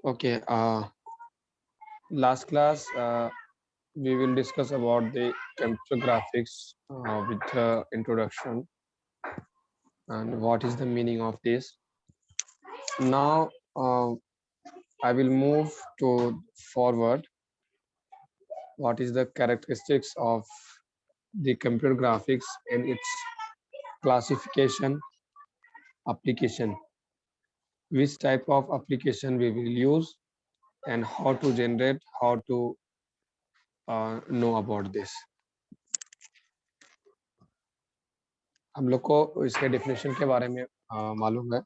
Okay. Last class we will discuss about the computer graphics with introduction and what is the meaning of this. Now I will move to forward. What is the characteristics of the computer graphics and its classification, application, which type of application we will use, and how to generate, how to know about this. हम लोग को इसके definition के बारे में मालूम है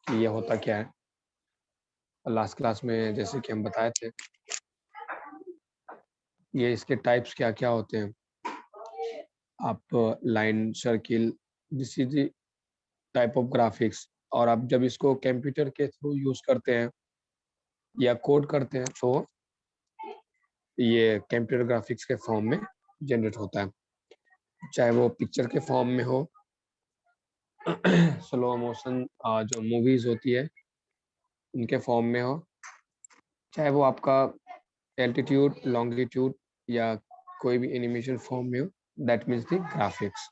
कि ये होता क्या है. लास्ट क्लास में जैसे कि हम बताए थे, ये इसके टाइप्स क्या क्या होते हैं. आप line, circle, this is the type of graphics. और आप जब इसको कंप्यूटर के थ्रू यूज करते हैं या कोड करते हैं तो ये कंप्यूटर ग्राफिक्स के फॉर्म में जनरेट होता है, चाहे वो पिक्चर के फॉर्म में हो, स्लो मोशन जो मूवीज होती है उनके फॉर्म में हो, चाहे वो आपका एल्टीट्यूड, लॉन्गिट्यूड या कोई भी एनिमेशन फॉर्म में हो. That means the graphics.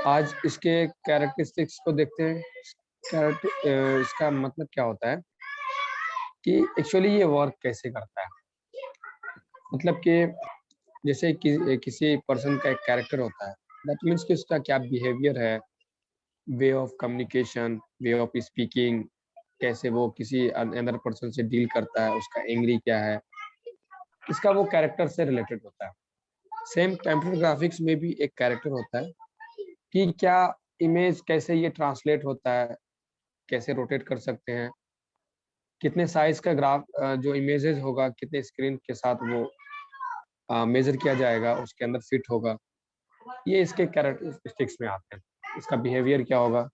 आज इसके कैरेक्टरिस्टिक्स को देखते हैं. इसका मतलब क्या होता है कि एक्चुअली ये वर्क कैसे करता है. मतलब कि जैसे किसी पर्सन का एक कैरेक्टर होता है, दैट मीन्स कि उसका क्या बिहेवियर है, way of communication, way of speaking, कैसे वो किसी अदर पर्सन से डील करता है, उसका एंग्री क्या है, इसका वो कैरेक्टर से रिलेटेड होता है. सेम कंप्यूटर ग्राफिक्स में भी एक कैरेक्टर होता है कि क्या इमेज कैसे ये ट्रांसलेट होता है, कैसे रोटेट कर सकते हैं, कितने साइज का ग्राफ जो इमेजेस होगा कितने स्क्रीन के साथ वो मेजर किया जाएगा, उसके अंदर फिट होगा. ये इसके कैरेक्टरिस्टिक्स में आते हैं. इसका बिहेवियर क्या होगा,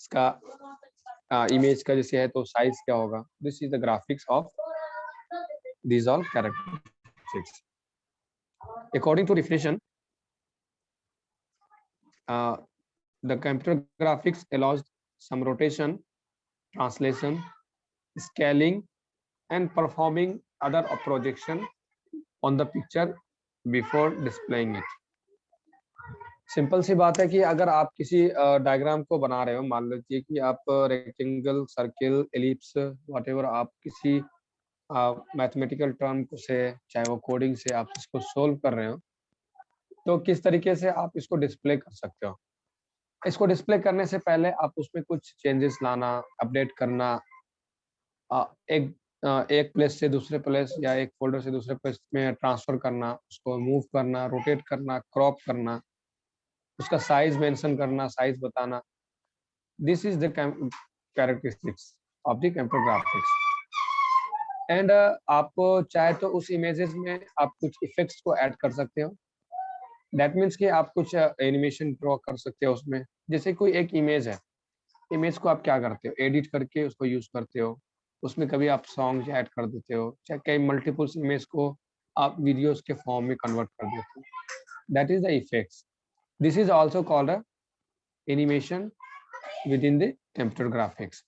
इसका इमेज का जैसे है तो साइज क्या होगा. This is the graphics of these all characteristics. According to definition, the computer graphics allows some rotation, translation, scaling, and performing other projection on the picture before displaying it. Simple सी बात है कि अगर आप किसी diagram को बना रहे हो, मान लीजिए कि आप रेक्टेंगल, सर्किल, एलिप्स, व्हाटएवर, आप किसी मैथमेटिकल टर्म से, चाहे वो कोडिंग से आप इसको सोल्व कर रहे हो, तो किस तरीके से आप इसको डिस्प्ले कर सकते हो. इसको डिस्प्ले करने से पहले आप उसमें कुछ चेंजेस लाना, अपडेट करना, एक प्लेस से दूसरे प्लेस या एक फोल्डर से दूसरे प्लेस में ट्रांसफर करना, उसको मूव करना, रोटेट करना, क्रॉप करना, उसका साइज मेंशन करना, साइज बताना. This is the characteristics of the computer graphics. And आप चाहे तो उस इमेजेस में आप कुछ इफेक्ट्स को ऐड कर सकते हो. दैट मीन्स कि आप कुछ एनिमेशन ड्रॉ कर सकते हो उसमें. जैसे कोई एक इमेज है, इमेज को आप क्या करते हो, एडिट करके उसको यूज करते हो. उसमें कभी आप सॉन्ग ऐड कर देते हो, चाहे कई मल्टीपल्स इमेज को आप वीडियोस के फॉर्म में कन्वर्ट कर देते हो. That is the effects. This is also called a animation with in the computer graphics.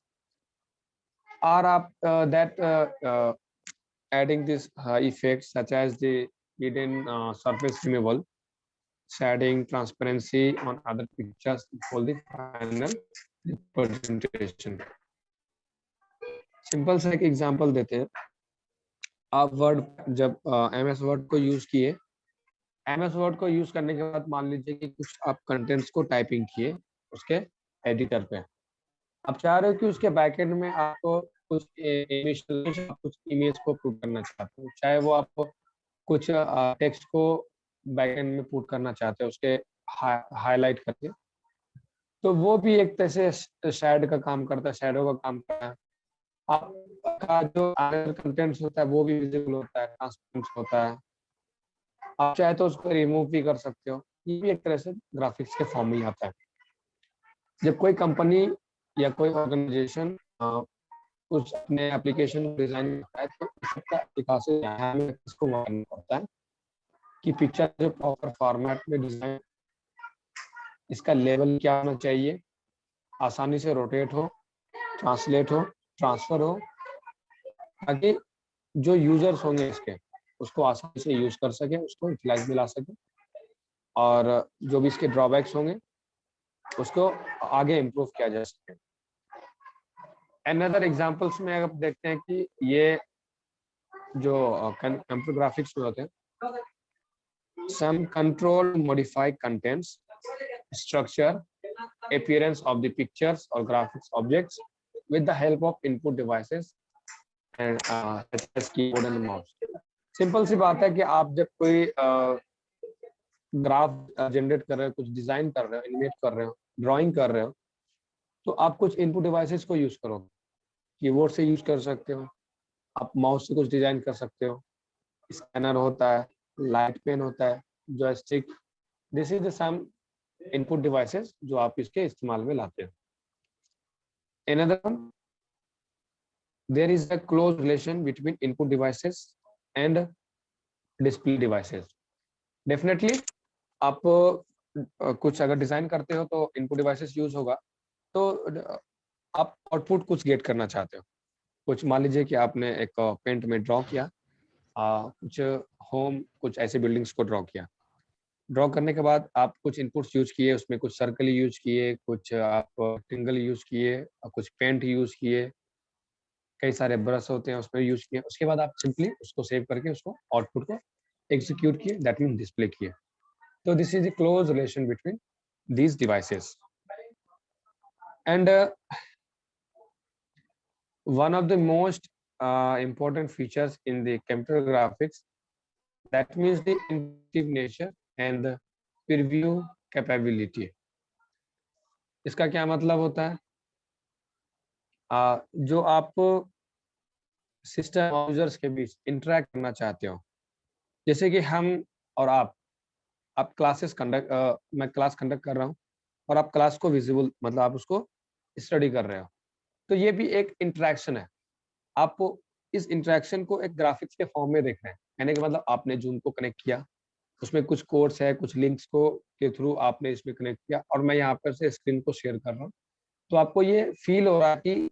और आप that adding this effects such as the hidden surface removal, shading, transparency on other pictures for the final representation. Simple सा एक example देते हैं. आप word जब MS word को use किए, एमएस वर्ड को यूज करने के बाद मान लीजिए कि कुछ आप कंटेंट्स को टाइपिंग किए उसके एडिटर पे. आप चाह रहे हो कि उसके बैकएंड में आपको कुछ कुछ इमेज को पुट करना चाहते हो, चाहे वो आप कुछ टेक्स्ट को बैकएंड में पुट करना चाहते हो उसके हाईलाइट करके, तो वो भी एक तरह से शेड का काम करता है, शैडो का काम करता है. आपका जो कंटेंट्स होता है वो भी विजिबल होता है, ट्रांसपेरेंट होता है. आप चाहे तो उसको रिमूव भी कर सकते हो. ये भी एक तरह से ग्राफिक्स के फॉर्म में ही आता है. जब कोई कंपनी या कोई ऑर्गेनाइजेशन कुछ अपने एप्लीकेशन डिजाइन करता है तो इसका विकास इसको करना पड़ता है कि पिक्चर जो प्रॉपर फॉर्मेट में डिजाइन, इसका लेवल क्या होना चाहिए, आसानी से रोटेट हो, ट्रांसलेट हो, ट्रांसफर हो, ताकि जो यूजर्स होंगे इसके उसको आसानी से यूज कर सके, उसको यूटिलाइज में ला सके, और जो भी इसके ड्रॉबैक्स होंगे उसको आगे इम्प्रूव किया जा सके। अनदर एग्जांपल्स में आप देखते हैं कि ये जो कंप्यूटर ग्राफिक्स में होते हैं, some control modify contents, structure, appearance of the pictures or graphics objects with the help of input devices and such as keyboard and mouse। Simple सी बात है कि आप जब कोई ग्राफ जनरेट कर रहे हो, कुछ डिजाइन कर रहे हो, एनिमेट कर रहे हो, ड्राइंग कर रहे हो, तो आप कुछ इनपुट डिवाइसेस को यूज करोगे। कीबोर्ड से यूज कर सकते हो, आप माउस से कुछ डिजाइन कर सकते हो, स्कैनर होता है, लाइट पेन होता है, joystick. This is the some input devices जो आप इसके इस्तेमाल में लाते हो। Another one, there is a close relation between input devices and display devices। Definitely आप कुछ अगर डिजाइन करते हो तो इनपुट डिवाइसेस यूज होगा, तो आप आउटपुट कुछ गेट करना चाहते हो। कुछ मान लीजिए कि आपने एक पेंट में ड्रॉ किया, कुछ होम, कुछ ऐसे बिल्डिंग्स को ड्रॉ किया। ड्रॉ करने के बाद आप कुछ इनपुट्स यूज किए, उसमें कुछ सर्कल यूज किए, कुछ आप रेक्टेंगल यूज किए, कुछ पेंट यूज किए, कई सारे ब्रश होते हैं उसमें यूज किए। उसके बाद आप सिंपली उसको सेव करके उसको आउटपुट को एग्जीक्यूट किए, दैट मीन डिस्प्ले किए। तो this is the close relation between these devices। And one of the most important features in the computer graphics, that means the intuitive nature and the preview capability। इसका क्या मतलब होता है? जो आप system users के बीच इंटरेक्ट करना चाहते हो, जैसे कि हम और आप क्लासेस कंडक्ट, मैं क्लास कंडक्ट कर रहा हूँ और आप क्लास को विजिबल, मतलब आप उसको स्टडी कर रहे हो, तो ये भी एक इंटरेक्शन है। आप इस इंटरेक्शन को एक ग्राफिक्स के फॉर्म में देख रहे हैं, कहने का मतलब आपने जूम को कनेक्ट किया, उसमें कुछ कोड्स है, कुछ लिंक्स को के थ्रू आपने इसमें कनेक्ट किया, और मैं यहाँ पर से स्क्रीन को शेयर कर रहा हूँ, तो आपको ये फील हो रहा है कि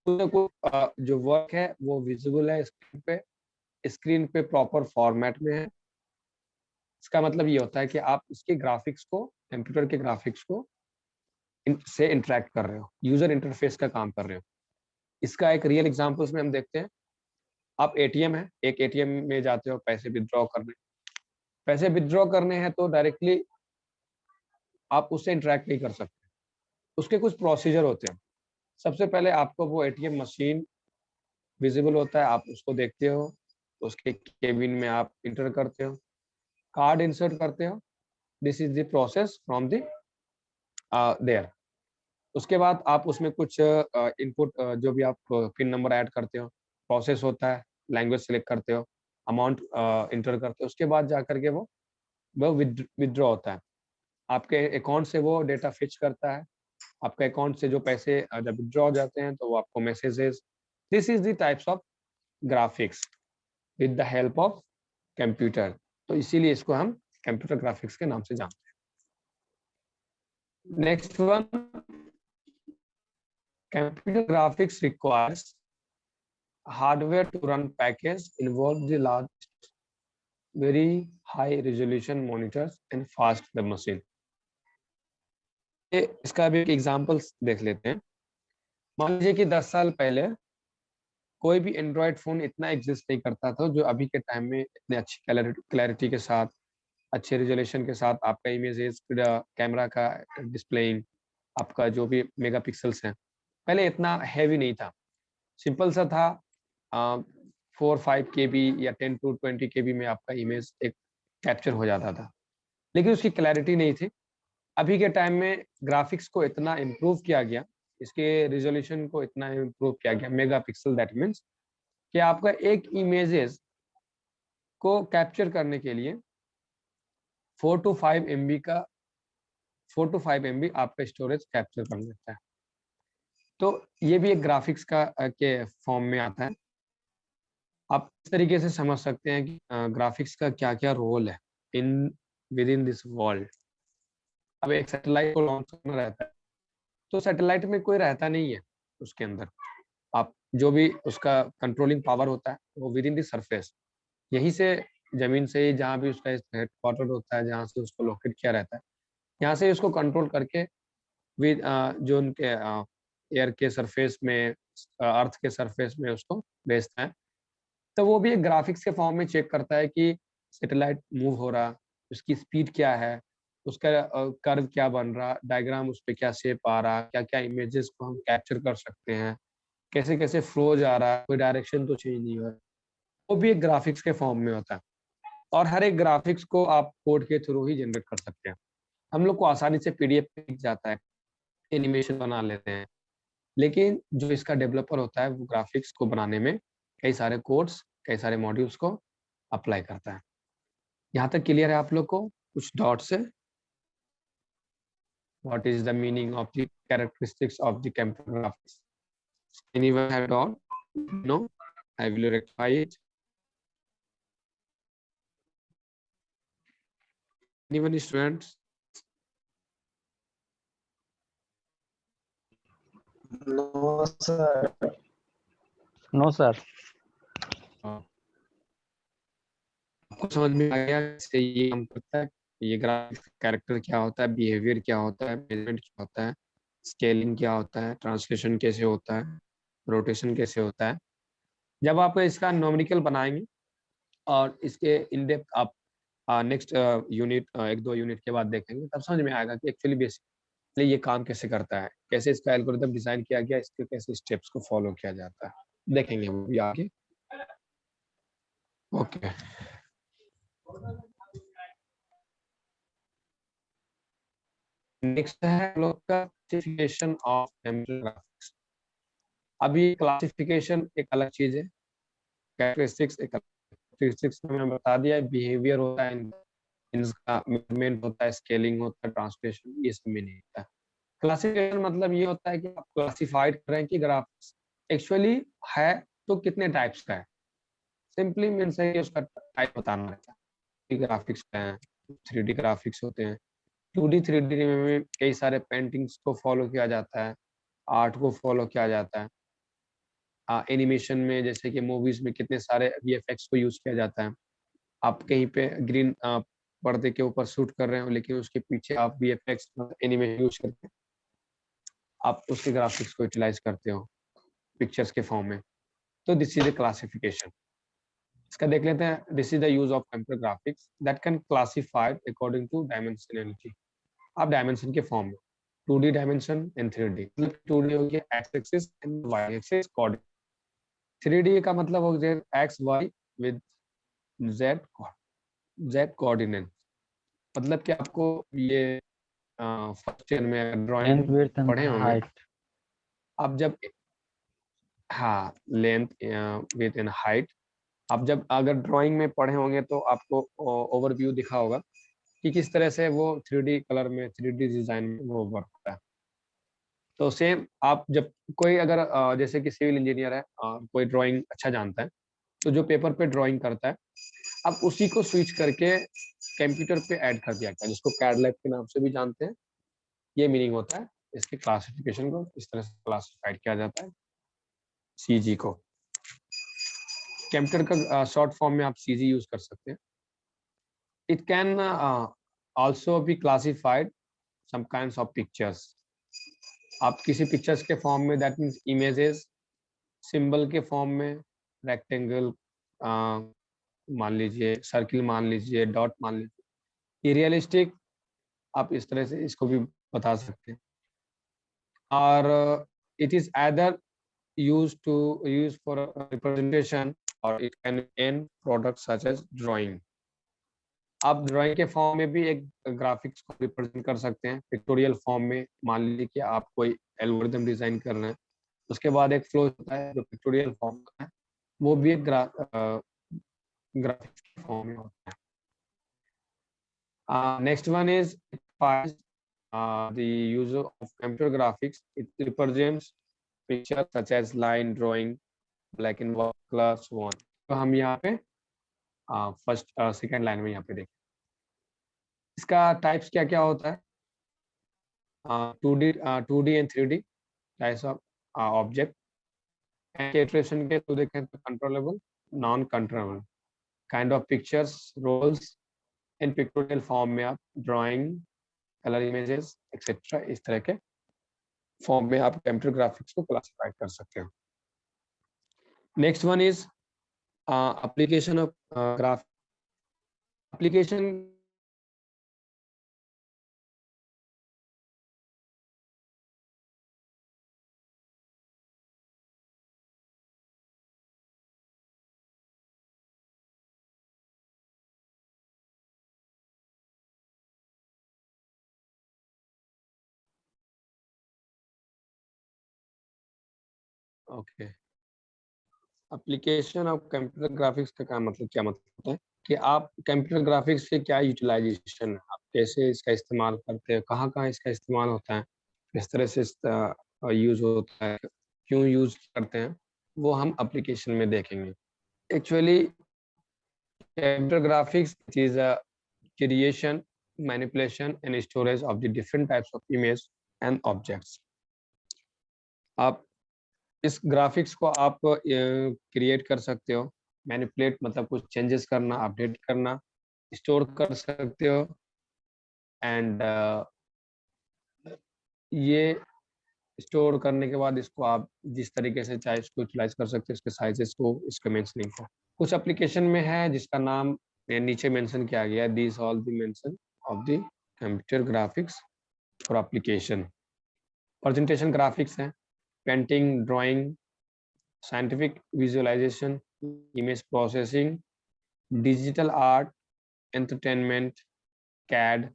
जो वर्क है वो विजिबल है स्क्रीन पे प्रॉपर फॉर्मेट में है। इसका मतलब ये होता है कि आप इसके ग्राफिक्स को, कंप्यूटर के ग्राफिक्स को से इंटरेक्ट कर रहे हो, यूजर इंटरफेस का काम कर रहे हो। इसका एक रियल एग्जांपल में हम देखते हैं। आप एटीएम है, एक एटीएम में जाते हो पैसे विथड्रॉ करने, पैसे विथड्रॉ करने हैं तो डायरेक्टली आप उससे इंटरेक्ट नहीं कर सकते, उसके कुछ प्रोसीजर होते हैं। सबसे पहले आपको वो एटीएम मशीन विजिबल होता है, आप उसको देखते हो, उसके केबिन में आप इंटर करते हो, कार्ड इंसर्ट करते हो। This is the process from the there. उसके बाद आप उसमें कुछ इनपुट, जो भी आप पिन नंबर ऐड करते हो, प्रोसेस होता है, लैंग्वेज सेलेक्ट करते हो, अमाउंट इंटर करते हो, उसके बाद जाकर के वो विथड्रॉ होता है। आपके अकाउंट से वो डेटा फिच करता है, आपके अकाउंट से जो पैसे जब विथड्रॉ हो जाते हैं तो वो आपको messages. This is the types of graphics with the help of computer. तो इसीलिए इसको हम कंप्यूटर ग्राफिक्स के नाम से जानते हैं। Next one, computer graphics requires hardware to run package involve the large, very high resolution monitors and fast the machine। इसका भी एक एग्जांपल्स देख लेते हैं। मान लीजिए कि 10 साल पहले कोई भी एंड्रॉयड फोन इतना एग्जिस्ट नहीं करता था जो अभी के टाइम में इतने अच्छी क्लैरिटी के साथ, अच्छे रिजोल्यूशन के साथ आपका इमेजेस, कैमरा का डिस्प्लेइंग, आपका जो भी मेगापिक्सल्स हैं, पहले इतना हैवी नहीं था, सिंपल सा था। 4-5 KB या 10 to 20 KB में आपका इमेज एक कैप्चर हो जाता था, लेकिन उसकी क्लैरिटी नहीं थी। अभी के टाइम में ग्राफिक्स को इतना इम्प्रूव किया गया, इसके रिजोल्यूशन को इतना इम्प्रूव किया गया, मेगापिक्सल, दैट मीन्स कि आपका एक इमेजेस को कैप्चर करने के लिए 4 to 5 MB का 4 to 5 MB आपका स्टोरेज कैप्चर कर लेता है। तो ये भी एक ग्राफिक्स का के फॉर्म में आता है। आप इस तरीके से समझ सकते हैं कि ग्राफिक्स का क्या-क्या रोल है in with in this world. अब एक सैटेलाइट को लॉन्च करना रहता है, तो सैटेलाइट में कोई रहता नहीं है उसके अंदर, आप जो भी उसका कंट्रोलिंग पावर होता है वो विद इन द सरफेस, यहीं से जमीन से ही जहाँ भी उसका हेडक्वार्टर होता है, जहाँ से उसको लोकेट किया रहता है, यहाँ से उसको कंट्रोल करके विद जो उनके एयर के सरफेस में, अर्थ के सरफेस में उसको भेजता है। तो वो भी एक ग्राफिक्स के फॉर्म में चेक करता है कि सैटेलाइट मूव हो रहा, उसकी स्पीड क्या है, उसका कर्व क्या बन रहा, डायग्राम उस पे क्या शेप आ रहा, क्या-क्या इमेजेस को हम कैप्चर कर सकते हैं, कैसे-कैसे फ्लो जा रहा है, कोई डायरेक्शन तो चेंज नहीं हो रहा। वो भी एक ग्राफिक्स के फॉर्म में होता है और हर एक ग्राफिक्स को आप कोड के थ्रू ही जनरेट कर सकते हैं। हम लोग को आसानी से पीडीएफ दिख जाता है, एनिमेशन बना लेते हैं, लेकिन जो इसका डेवलपर होता है वो ग्राफिक्स को बनाने में कई सारे कोड्स, कई सारे मॉड्यूल्स को अप्लाई करता है। यहाँ तक क्लियर है आप लोग को? कुछ डॉट्स है? What is the meaning of the characteristics of the computer graphics? Anyone have doubt? No? I will rectify it. Anyone students? No, sir. No sir. आपको समझ में आ गया कैसे ये काम करता है? ये ग्राफिक्स कैरेक्टर क्या होता है, बिहेवियर क्या होता है, मेजरमेंट क्या होता है, स्केलिंग क्या होता है, ट्रांसलेशन कैसे होता है, रोटेशन कैसे होता है। जब आप इसका न्यूमेरिकल बनाएंगे और इसके इन डेप्थ आप नेक्स्ट यूनिट 1-2 यूनिट के बाद देखेंगे, तब समझ में आएगा कि एक्चुअली बेसिकली ये काम कैसे करता है, कैसे इसका एल्गोरिथम डिजाइन किया गया, इसके कैसे स्टेप्स को फॉलो किया जाता है। देखेंगे वो भी आगे। ओके। नेक्स्ट है हम लोग का क्लासिफिकेशन ऑफ कंप्यूटर ग्राफिक्स। अब ये क्लासिफिकेशन एक अलग चीज है, कैरेक्टरिस्टिक्स एक अलग। कैरेक्टरिस्टिक्स में मैंने बता दिया है, बिहेवियर होता है, इनका मेजरमेंट होता है, स्केलिंग होता है, ट्रांसलेशन, ये सब में नहीं होता है। क्लासिफिकेशन मतलब ये होता है कि आप क्लासिफाइड कर रहे हैं कि ग्राफिक्स एक्चुअली है तो कितने टाइप्स का है। सिंपली मीन्स है कि उसका टाइप बताना रहता है। ग्राफिक्स क्या है, 3D ग्राफिक्स होते हैं, 2D 3D में कई सारे पेंटिंग्स को फॉलो किया जाता है, आर्ट को फॉलो किया जाता है। एनिमेशन में जैसे कि मूवीज में कितने सारे वीएफएक्स को यूज किया जाता है। आप कहीं पे ग्रीन पर्दे के ऊपर शूट कर रहे हो लेकिन उसके पीछे आप वीएफएक्स एनिमेशन यूज करके आप उसके ग्राफिक्स को यूटिलाइज करते हो पिक्चर्स के फॉर्म में। तो दिस इज द क्लासिफिकेशन। इसका देख लेते हैं। This is the use of computer graphics that can classified according to dimensionality. आप डायमेंशन के फॉर्म में 2D डायमेंशन एंड 3D, मतलब 2D हो गया X axis and Y axis coordinate. 3D का मतलब हो गया X Y with Z Z coordinate. मतलब कि आपको ये फर्स्ट ईयर में लेंथ ड्राइंग विड्थ एंड पढ़े होंगे। हाइट। आप जब हाँ लेंथ विथ एंड हाइट, आप जब अगर ड्राइंग में पढ़े होंगे तो आपको ओवरव्यू दिखा होगा कि किस तरह से वो 3D कलर में 3D डिजाइन में वो वर्क होता है। तो सेम आप जब कोई अगर जैसे कि सिविल इंजीनियर है, कोई ड्राइंग अच्छा जानता है, तो जो पेपर पे ड्राइंग करता है अब उसी को स्विच करके कंप्यूटर पे ऐड कर दिया गया, जिसको कैड लैब के नाम से भी जानते हैं। ये मीनिंग होता है इसके क्लासिफिकेशन को इस तरह से क्लासिफाइड किया जाता है सीजी को। कंप्यूटर का शॉर्ट फॉर्म में आप सीजी यूज कर सकते हैं। It can also be classified some kinds of pictures. आप किसी पिक्चर्स के फॉर्म में, दैट मीन्स इमेजेस, सिंबल के फॉर्म में, रेक्टेंगल मान लीजिए, सर्किल मान लीजिए, डॉट मान लीजिए, ये रियलिस्टिक आप इस तरह से इसको भी बता सकते हैं। और it is either used for representation or it can end products such as drawing। आप ड्राइंग के फॉर्म में भी एक ग्राफिक्स को रिप्रेजेंट कर सकते हैं पिक्टोरियल फॉर्म में। मान लीजिए कि आप कोई एल्गोरिथम डिजाइन कर रहे हैं, उसके बाद एक फ्लो होता है जो पिक्टोरियल फॉर्म का है, वो भी एक ग्राफिक्स के फॉर्म में होता है। Next one is the use of computer graphics. It represents pictures such as line drawing, black and white, color, so on। तो हम यहाँ पे फर्स्ट सेकेंड लाइन में यहाँ पे देखें इसका टाइप्स क्या क्या होता है। 2D and 3D types of object. Iteration के तो देखें तो controllable, non controllable, kind of pictures, roles in pictorial form में आप ड्राइंग, कलर इमेजेस एक्सेट्रा इस तरह के फॉर्म में आप कंप्यूटर ग्राफिक्स को क्लासिफाई कर सकते हो। Next one is application of graph application okay application of computer graphics का क्या मतलब होता है कि आप कंप्यूटर ग्राफिक्स से क्या यूटिलाइजेशन है, आप कैसे इसका इस्तेमाल करते हैं, कहाँ कहाँ इसका इस्तेमाल होता है, किस तरह से यूज होता है, क्यों यूज करते हैं, वो हम एप्लीकेशन में देखेंगे। Actually computer graphics is a creation, manipulation and storage of the different types of image and objects। आप इस ग्राफिक्स को आप क्रिएट कर सकते हो, मैनिपुलेट मतलब कुछ चेंजेस करना, अपडेट करना, स्टोर कर सकते हो एंड ये स्टोर करने के बाद इसको आप जिस तरीके से चाहे इसको यूटिलाइज कर सकते हो, इसके साइजेस को, इसके मेंशनिंग को। कुछ एप्लीकेशन में है जिसका नाम नीचे मेंशन किया गया है, this all the mention of the computer graphics for application. Presentation graphics हैं, painting, drawing, scientific visualisation, image processing, digital art, entertainment, CAD,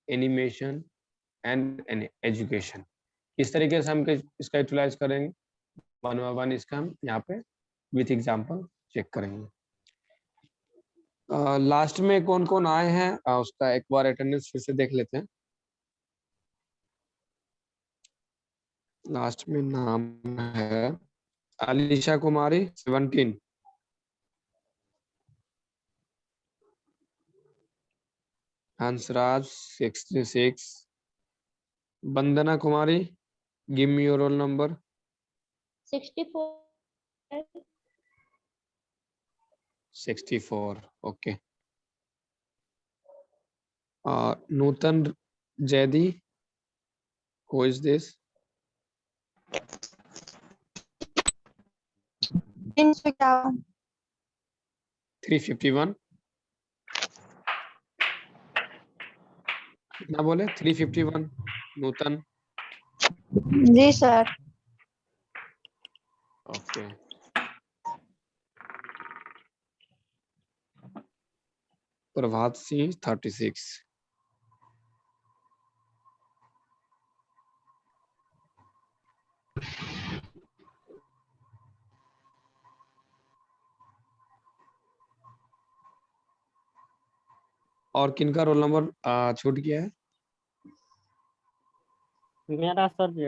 animation and education. इस तरीके से हम इसका यूटिलाइज करेंगे, वन बाय वन इसका हम यहाँ पे विथ एग्जांपल चेक करेंगे। लास्ट में कौन कौन आए हैं उसका एक बार अटेंडेंस फिर से देख लेते हैं। लास्ट में नाम है Alisha Kumari 17, Hansraj 66, Vandana Kumari, give me your roll number. 64 64 okay. Nutan Zaidi, who is this? Instagram 351 कितना बोले? 351 नूतन। जी सर। ओके प्रभात सिंह 36। और किनका रोल नंबर छूट गया है? मेरा सर जी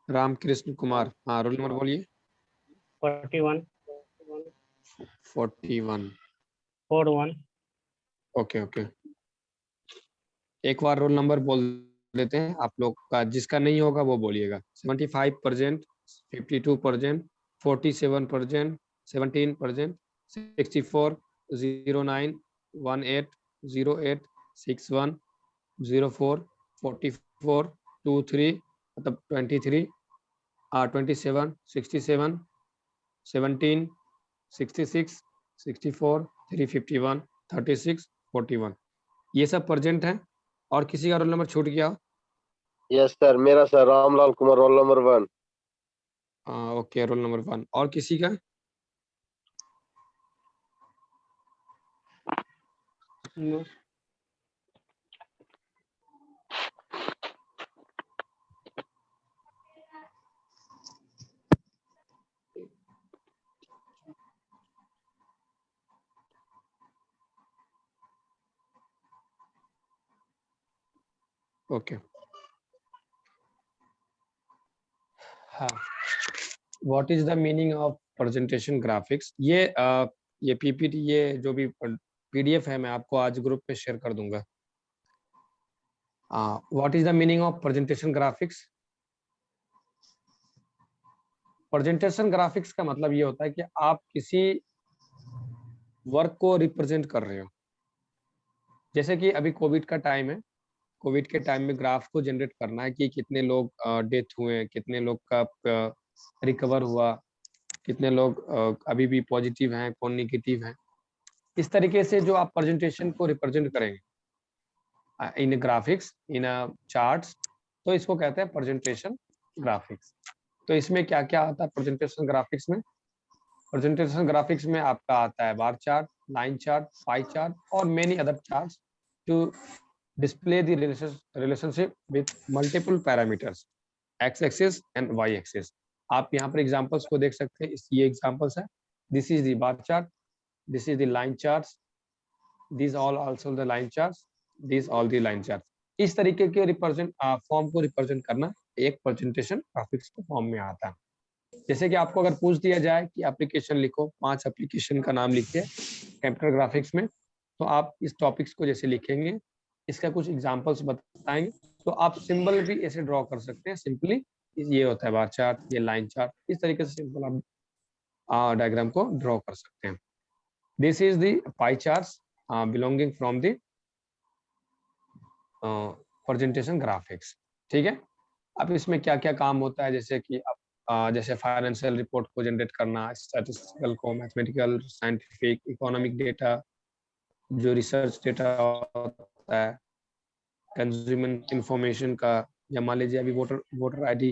रामकृष्ण कुमार, हाँ रोल नंबर बोलिए। 41 41 41 ओके ओके। एक बार रोल नंबर बोल देते हैं आप लोग का, जिसका नहीं होगा वो बोलिएगा। 75%, 52%, 47%, 17%, 64, 09, 18, 08, 61, 04, 44, 23 मतलब 23, 27, 67, 17, 66, 64, 351, 36, 41 ये सब प्रेजेंट हैं। और किसी का रोल नंबर छूट गया? यस सर, मेरा sir Ramlal Kumar roll number 1। Okay roll number 1। और किसी का? नो ओके हाँ। What is the meaning of presentation graphics? ये पीपीटी, ये जो भी पीडीएफ है मैं आपको आज ग्रुप पे शेयर कर दूंगा। What is the meaning of presentation graphics? Presentation graphics का मतलब ये होता है कि आप किसी वर्क को रिप्रेजेंट कर रहे हो। जैसे कि अभी कोविड का टाइम है, कोविड के टाइम में ग्राफ को जनरेट करना है कि कितने लोग डेथ हुए, कितने लोग का रिकवर हुआ, कितने लोग अभी भी पॉजिटिव हैं, कौन नेगेटिव है। इस तरीके से जो आप प्रेजेंटेशन को रिप्रेजेंट करेंगे इन ग्राफिक्स, इन चार्ट्स, तो इसको कहते हैं प्रेजेंटेशन ग्राफिक्स। तो इसमें क्या क्या आता है प्रेजेंटेशन ग्राफिक्स में? प्रेजेंटेशन ग्राफिक्स में आपका आता है bar chart, line chart, pie chart और many other charts to display the relationship with multiple parameters, X axis and Y axis. आप यहाँ पर एग्जांपल्स को देख सकते हैं, ये एग्जांपल्स है। This is the bar chart, this is the line charts, these all also the line charts, these all the line charts। इस तरीके के रिप्रेजेंट फॉर्म को रिप्रेजेंट करना एक प्रेजेंटेशन ग्राफिक्स के फॉर्म में आता है। जैसे कि आपको अगर पूछ दिया जाए कि एप्लीकेशन लिखो, 5 एप्लीकेशन का नाम लिखिए कंप्यूटर ग्राफिक्स में, तो आप इस टॉपिक्स को जैसे लिखेंगे, इसका कुछ एग्जांपल्स बताएंगे, तो आप सिंबल भी ऐसे ड्रॉ कर सकते हैं। सिंपली ये होता है बार चार्ट, ये लाइन चार्ट, इस तरीके से सिंपल आप डायग्राम को ड्रॉ कर सकते हैं। This is the pie charts belonging from the presentation graphics। ठीक है, अब इसमें क्या क्या काम होता है, जैसे कि जैसे फाइनेंशियल रिपोर्ट को जनरेट करना, स्टैटिस्टिकल को, मैथमेटिकल, साइंटिफिक, इकोनॉमिक डेटा, जो रिसर्च डेटा होता है, कंज्यूमर इंफॉर्मेशन का, या मान लीजिए अभी वोटर आईडी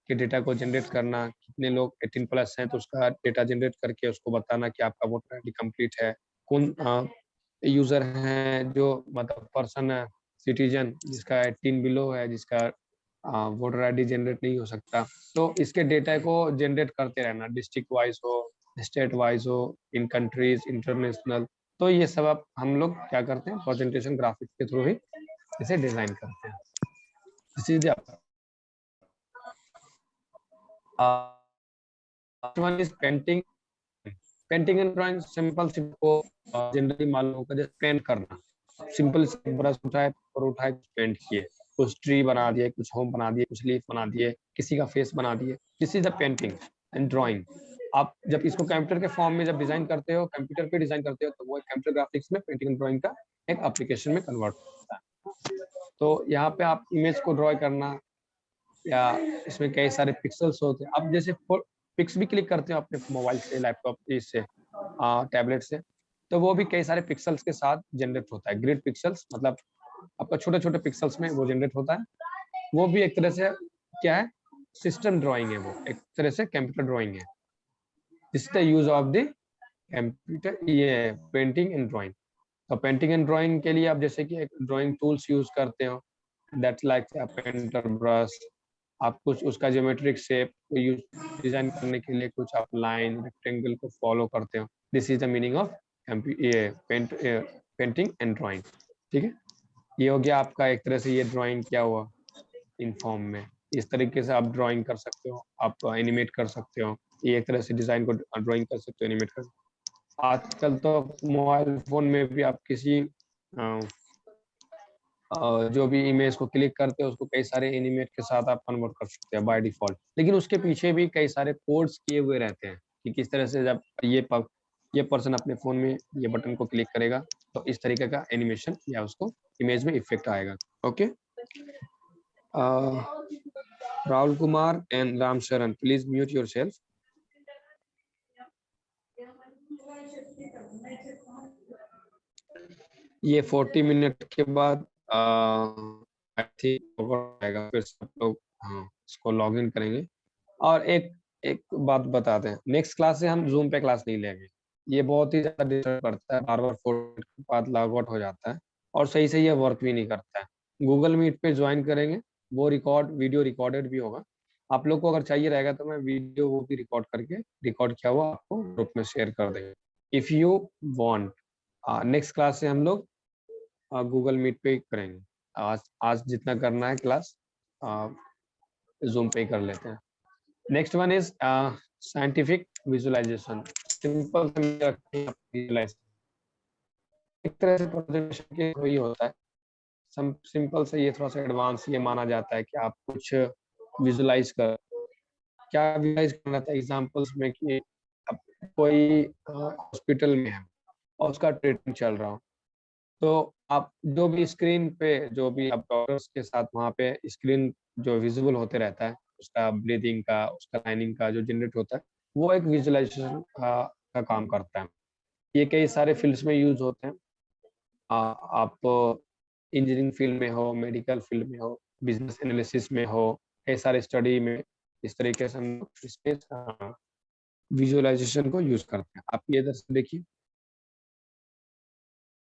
के डेटा को जनरेट करना, कितने लोग 18+ हैं तो उसका डेटा जनरेट करके उसको बताना कि आपका वोटर आईडी कंप्लीट है, कौन यूजर हैं जो मतलब पर्सन है, सिटीजन जिसका 18 बिलो है, जिसका वोटर आईडी जनरेट नहीं हो सकता। तो इसके डेटा को जनरेट करते रहना, डिस्ट्रिक्ट वाइज हो, स्टेट वाइज हो, इन कंट्रीज, इंटरनेशनल। तो ये सब आप हम लोग क्या करते हैं, प्रेजेंटेशन ग्राफिक्स के थ्रू ही इसे डिजाइन करते हैं। सीधे one is painting. Painting and drawing simple को जनरली मालूम होगा, जैसे पेंट करना, सिंपल से ब्रश उठाए और उठाए पेंट किए, कुछ ट्री बना दिए, कुछ होम बना दिए, कुछ लीफ बना दिए, किसी का फेस बना दिए। This is the painting and drawing. आप जब इसको कंप्यूटर के फॉर्म में जब डिजाइन करते हो, कंप्यूटर पे डिजाइन करते हो, तो वो कंप्यूटर ग्राफिक्स में पेंटिंग एंड ड्राइंग का एक एप्लीकेशन में कन्वर्ट होता है। तो यहाँ पे आप इमेज को ड्रॉ करना, या इसमें कई सारे पिक्सल्स होते हैं। आप जैसे पिक्स भी क्लिक करते हो अपने मोबाइल से, लैपटॉप से, टैबलेट से, तो वो भी कई सारे पिक्सल्स के साथ जनरेट होता है। ग्रिड पिक्सल्स मतलब आपका छोटे छोटे पिक्सल्स में वो जनरेट होता है। वो भी एक तरह से क्या है, सिस्टम ड्राइंग है, वो एक तरह से कंप्यूटर ड्राइंग है। This is the use of the computer, ये पेंटिंग एंड ड्राइंग। तो पेंटिंग एंड ड्राइंग के लिए आप जैसे कि एक ड्राइंग टूल्स यूज करते हो, दैट्स लाइक पेंटर, ब्रश। आप कुछ उसका ज्योमेट्रिक शेप को यूज डिजाइन करने के लिए कुछ आप लाइन, रेक्टेंगल को फॉलो करते हो। This is the meaning of painting and drawing. ठीक है, ये हो गया आपका एक तरह से ये ड्राइंग क्या हुआ इन फॉर्म में। इस तरीके से आप ड्राइंग कर सकते हो, आप एनिमेट कर सकते हो, ये एक तरह से डिजाइन को ड्राइंग कर सकते हो, एनिमेट कर सकते हो। आजकल तो मोबाइल फोन में भी आप किसी जो भी इमेज को क्लिक करते हो उसको कई सारे एनिमेट के साथ आप कन्वर्ट कर सकते हैं बाय डिफॉल्ट। लेकिन उसके पीछे भी कई सारे कोड्स किए हुए रहते हैं कि किस तरह से जब ये पर्सन अपने फोन में ये बटन को क्लिक करेगा तो इस तरीके का एनिमेशन या उसको इमेज में इफेक्ट आएगा। ओके, राहुल कुमार एंड राम शरण, प्लीज म्यूट योरसेल्फ। ये 40 मिनट के बाद आई थिंक आएगा, फिर सब लोग इसको लॉग इन करेंगे। और एक बात बताते हैं, नेक्स्ट क्लास से हम जूम पे क्लास नहीं लेंगे। ये बहुत ही ज्यादा डिस्टर्ब करता है, बार बार फोन के बाद लॉग आउट हो जाता है और सही से ये वर्क भी नहीं करता है। गूगल मीट पे ज्वाइन करेंगे, वो वीडियो रिकॉर्डेड भी होगा। आप लोग को अगर चाहिए रहेगा तो मैं वीडियो वो भी रिकॉर्ड किया हुआ आपको ग्रुप में शेयर कर देंगे if you want. Next class से हम लोग गूगल मीट पे करेंगे। आज जितना करना है क्लास जूम पे कर लेते हैं। Next one is scientific visualization. Simple visualization एक तरह से प्रेजेंटेशन के वही होता है। सिंपल से ये थोड़ा सा एडवांस ये माना जाता है कि आप कुछ विजुअलाइज कर, क्या विजुलाइज करना था एग्जांपल्स में कि अब कोई हॉस्पिटल में है और उसका ट्रीटमेंट चल रहा हो, तो आप जो भी स्क्रीन पे जो भी आप डॉक्टर्स के साथ वहाँ पे स्क्रीन जो विजिबल होते रहता है, उसका ब्रीदिंग का, उसका लाइनिंग का जो जनरेट होता है, वो एक विजुअलाइजेशन का काम करता है। ये कई सारे फील्ड्स में यूज होते हैं। आप इंजीनियरिंग फील्ड में हो, मेडिकल फील्ड में हो, बिजनेस एनालिसिस में हो, कई सारे स्टडी में इस तरीके से हम विजुअलाइजेशन को यूज करते हैं। आप ये इधर से देखिए।